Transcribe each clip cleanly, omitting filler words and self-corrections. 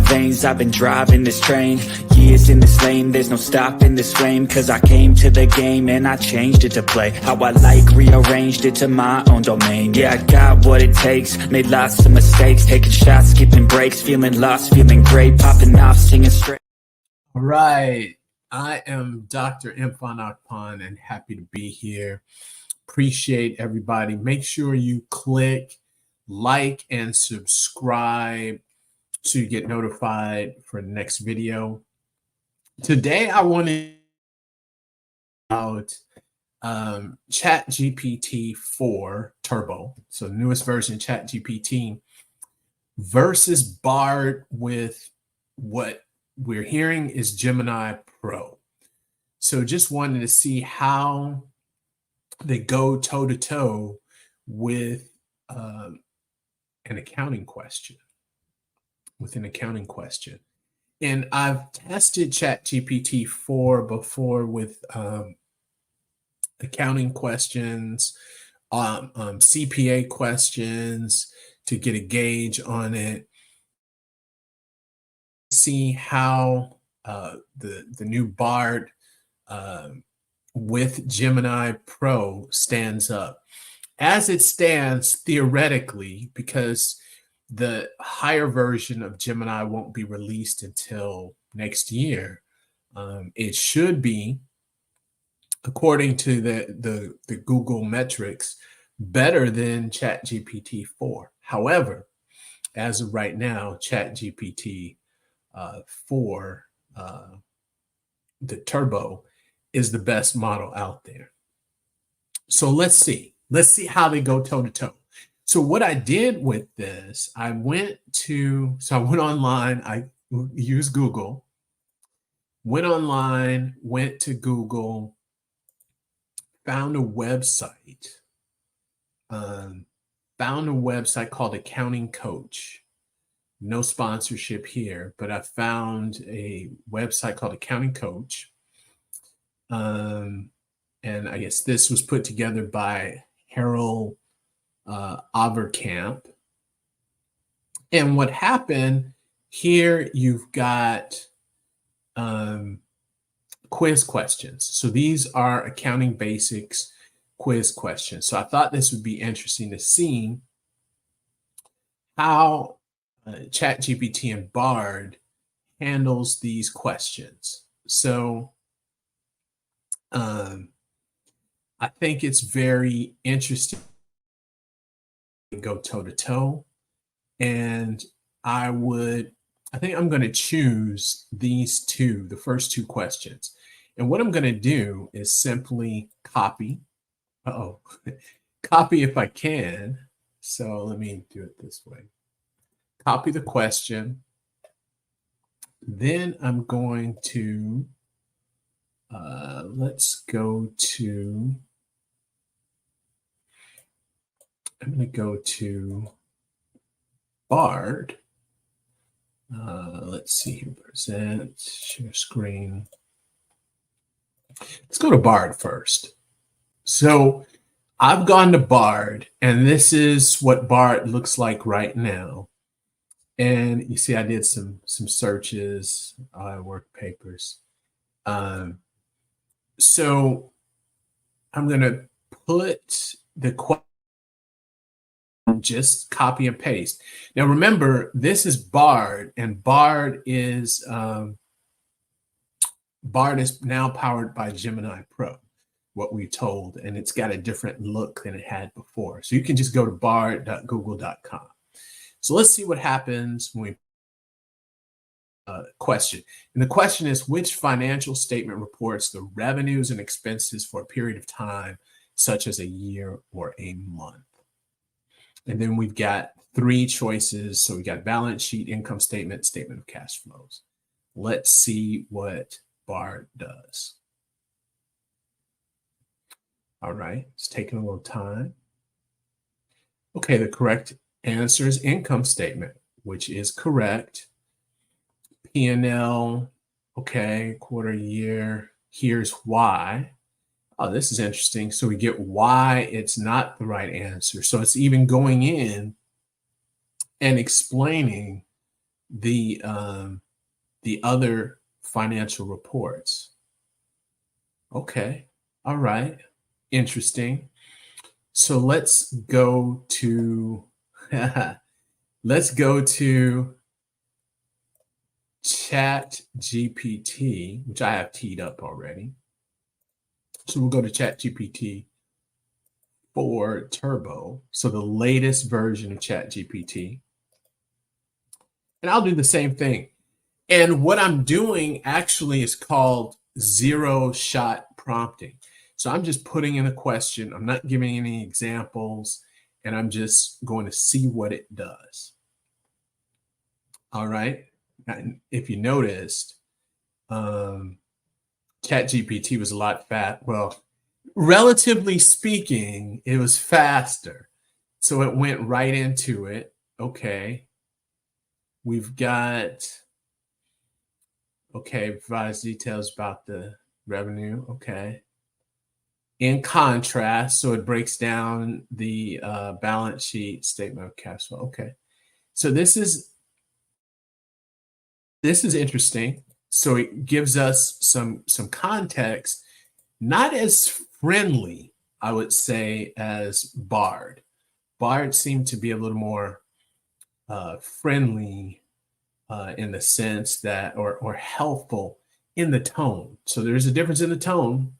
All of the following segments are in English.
veins, I've been driving this train. Years in this lane, there's no stopping this flame. Cause I came to the game and I changed it to play how I like, rearranged it to my own domain. Yeah, I got what it takes, made lots of mistakes, taking shots, skipping breaks, feeling lost, feeling great, popping off, singing straight. All right, I am Dr. Imfan Akpan and happy to be here. Appreciate everybody. Make sure you click like and subscribe to get notified for the next video. Today, I want to talk about ChatGPT 4 Turbo, so the newest version of ChatGPT, versus Bard with what we're hearing is Gemini Pro. So just wanted to see how they go toe-to-toe with an accounting question. And I've tested ChatGPT 4 before with accounting questions, CPA questions to get a gauge on it. See how the new Bard with Gemini Pro stands up. As it stands theoretically, because the higher version of Gemini won't be released until next year, it should be, according to the Google metrics, better than ChatGPT 4. However, as of right now, ChatGPT 4, the Turbo, is the best model out there. So let's see how they go toe to toe. So what I did with this, I went online, I used Google, went online, went to Google, found a website called Accounting Coach. No sponsorship here, but I found a website called Accounting Coach. And I guess this was put together by Harold Overkamp. And what happened here, you've got quiz questions. So these are accounting basics quiz questions. So I thought this would be interesting to see how ChatGPT and Bard handles these questions. So I think it's very interesting to go toe to toe, and I think I'm going to choose these two, the first two questions. And what I'm going to do is simply copy. Copy if I can. So let me do it this way. Copy the question. Then I'm going to, let's go to, I'm going to go to Bard. Let's see here, present, share screen. Let's go to Bard first. So I've gone to Bard, and this is what Bard looks like right now. And you see, I did some searches, work papers. So I'm going to put the question, just copy and paste. Now, remember, this is Bard, and Bard is now powered by Gemini Pro, what we told, and it's got a different look than it had before. So you can just go to bard.google.com. So let's see what happens when we question. And the question is, which financial statement reports the revenues and expenses for a period of time, such as a year or a month? And then we've got three choices. So we got balance sheet, income statement, statement of cash flows. Let's see what Bard does. All right, it's taking a little time. Okay, the correct answer is income statement, which is correct. P&L, okay, quarter, year. Here's why. Oh, this is interesting. So we get why it's not the right answer. So it's even going in and explaining the other financial reports. Okay, all right, interesting. So let's go to let's go to ChatGPT, which I have teed up already. So we'll go to ChatGPT 4 Turbo, so the latest version of ChatGPT. And I'll do the same thing. And what I'm doing actually is called zero-shot prompting. So I'm just putting in a question. I'm not giving any examples, and I'm just going to see what it does. All right. And if you noticed, ChatGPT was a lot well, relatively speaking, it was faster. So it went right into it. Okay. We've got, okay, provides details about the revenue. Okay. In contrast, so it breaks down the balance sheet, statement of cash flow. Okay. So this is interesting. So it gives us some context, not as friendly, I would say, as Bard. Bard seemed to be a little more friendly in the sense that, or helpful in the tone. So there's a difference in the tone.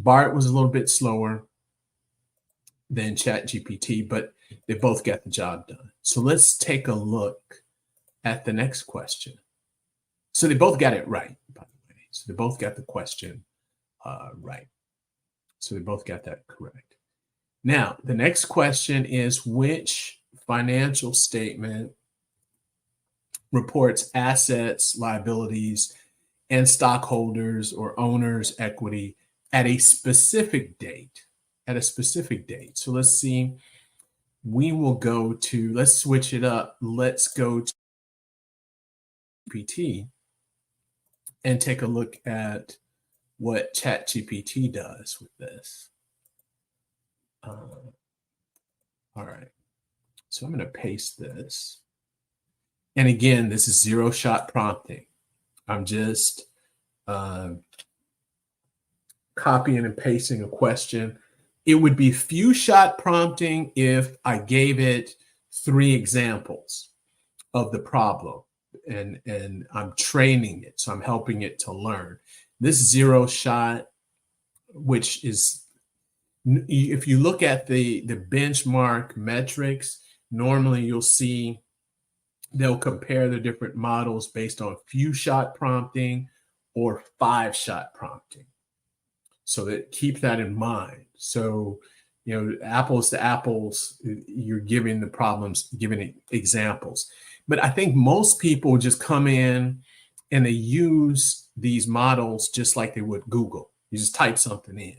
Bard was a little bit slower than ChatGPT, but they both got the job done. So let's take a look at the next question. So they both got it right, by the way. So they both got the question right. So they both got that correct. Now, the next question is, which financial statement reports assets, liabilities, and stockholders or owners' equity at a specific date? At a specific date. So let's see. We will go to, let's switch it up. Let's go to GPT and take a look at what ChatGPT does with this. All right. So I'm going to paste this. And again, this is zero-shot prompting. I'm just copying and pasting a question. It would be few-shot prompting if I gave it 3 examples of the problem. And I'm training it, so I'm helping it to learn. This zero-shot, which is, if you look at the benchmark metrics, normally you'll see they'll compare the different models based on few-shot prompting or 5-shot prompting. So that, keep that in mind. So, you know, apples to apples, you're giving the problems, giving examples. But I think most people just come in and they use these models just like they would Google. You just type something in.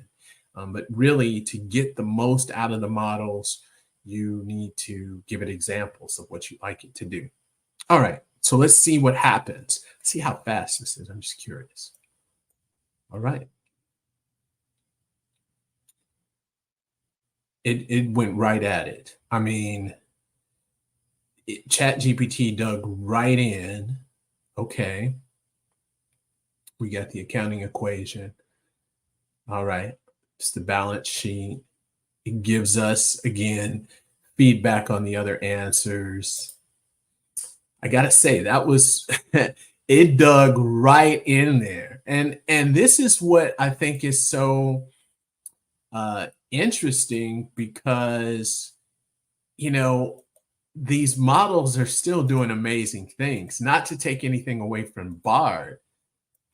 But really, to get the most out of the models, you need to give it examples of what you'd like it to do. All right, so let's see what happens. Let's see how fast this is. I'm just curious. All right. It went right at it. I mean, ChatGPT dug right in. Okay. We got the accounting equation. All right. It's the balance sheet. It gives us, again, feedback on the other answers. I got to say, that was, it dug right in there. And this is what I think is so interesting, because, you know, these models are still doing amazing things. Not to take anything away from Bard.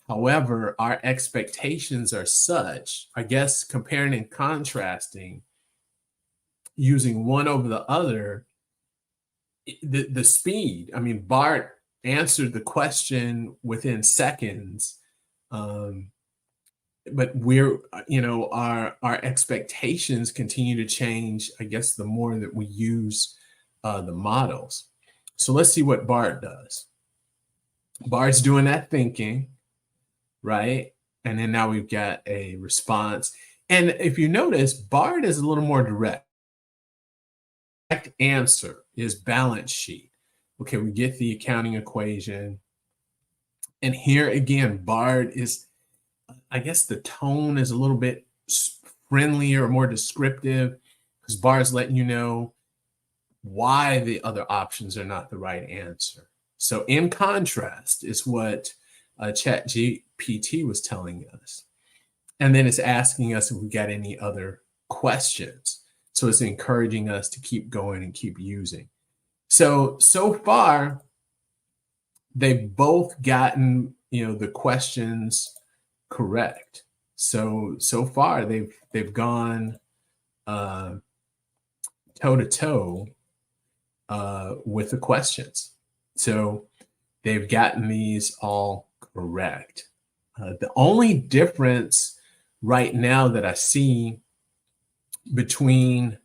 However, our expectations are such, I guess, comparing and contrasting, using one over the other, the speed. I mean, Bard answered the question within seconds. But we're, you know, our expectations continue to change, I guess, the more that we use the models. So let's see what Bard does. Bard's doing that thinking, right? And then now we've got a response. And if you notice, Bard is a little more direct. Answer is balance sheet. Okay, we get the accounting equation. And here again, Bard is, I guess the tone is a little bit friendlier or more descriptive, because Bard's letting you know why the other options are not the right answer. So in contrast is what ChatGPT was telling us. And then it's asking us if we got any other questions. So it's encouraging us to keep going and keep using. So far, they've both gotten, the questions correct. So far they've gone toe to toe with the questions. So they've gotten these all correct. The only difference right now that I see between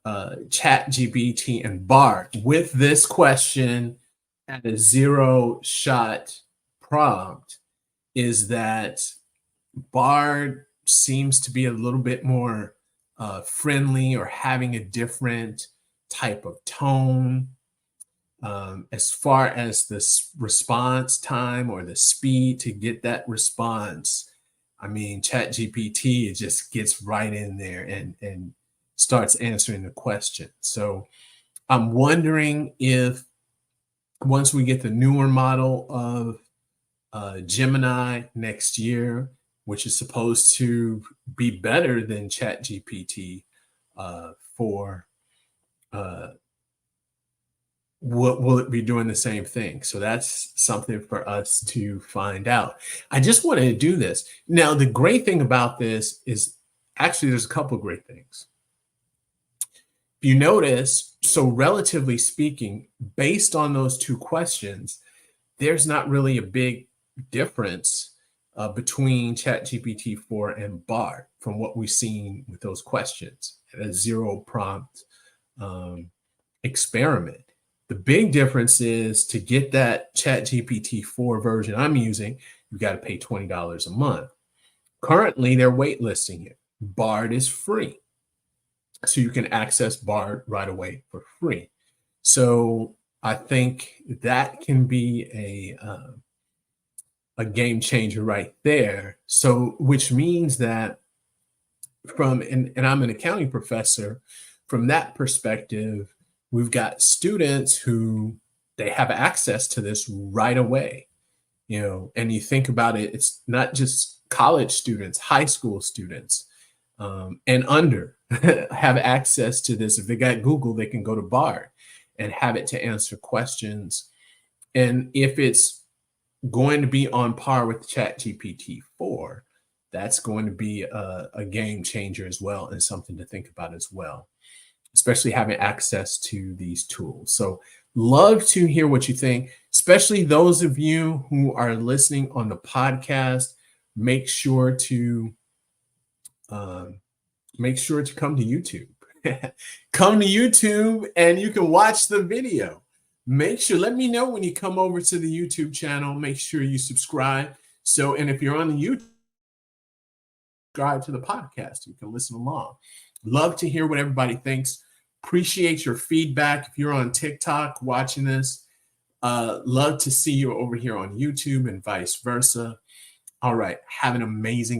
ChatGPT and Bard with this question at a 0-shot prompt is that Bard seems to be a little bit more friendly, or having a different type of tone. As far as the response time or the speed to get that response, I mean, ChatGPT, it just gets right in there and starts answering the question. So I'm wondering if once we get the newer model of Gemini next year, which is supposed to be better than ChatGPT will it be doing the same thing? So that's something for us to find out. I just wanted to do this. Now, the great thing about this is actually there's a couple of great things. If you notice, so relatively speaking, based on those two questions, there's not really a big difference between ChatGPT 4 and Bard from what we've seen with those questions at a 0-prompt experiment. The big difference is to get that ChatGPT 4 version I'm using, you've got to pay $20 a month. Currently, they're waitlisting it. Bard is free. So you can access Bard right away for free. So I think that can be a game changer right there. So which means that and I'm an accounting professor, from that perspective, we've got students who they have access to this right away, and you think about it, it's not just college students, high school students and under have access to this. If they got Google, they can go to Bard and have it to answer questions. And if it's going to be on par with ChatGPT 4, that's going to be a game changer as well, and something to think about as well, especially having access to these tools. So love to hear what you think, especially those of you who are listening on the podcast. Make sure to come to YouTube. Come to YouTube and you can watch the video. Make sure, let me know when you come over to the YouTube channel. Make sure you subscribe. And if you're on the YouTube, subscribe to the podcast. You can listen along. Love to hear what everybody thinks. Appreciate your feedback. If you're on TikTok watching this, love to see you over here on YouTube and vice versa. All right. Have an amazing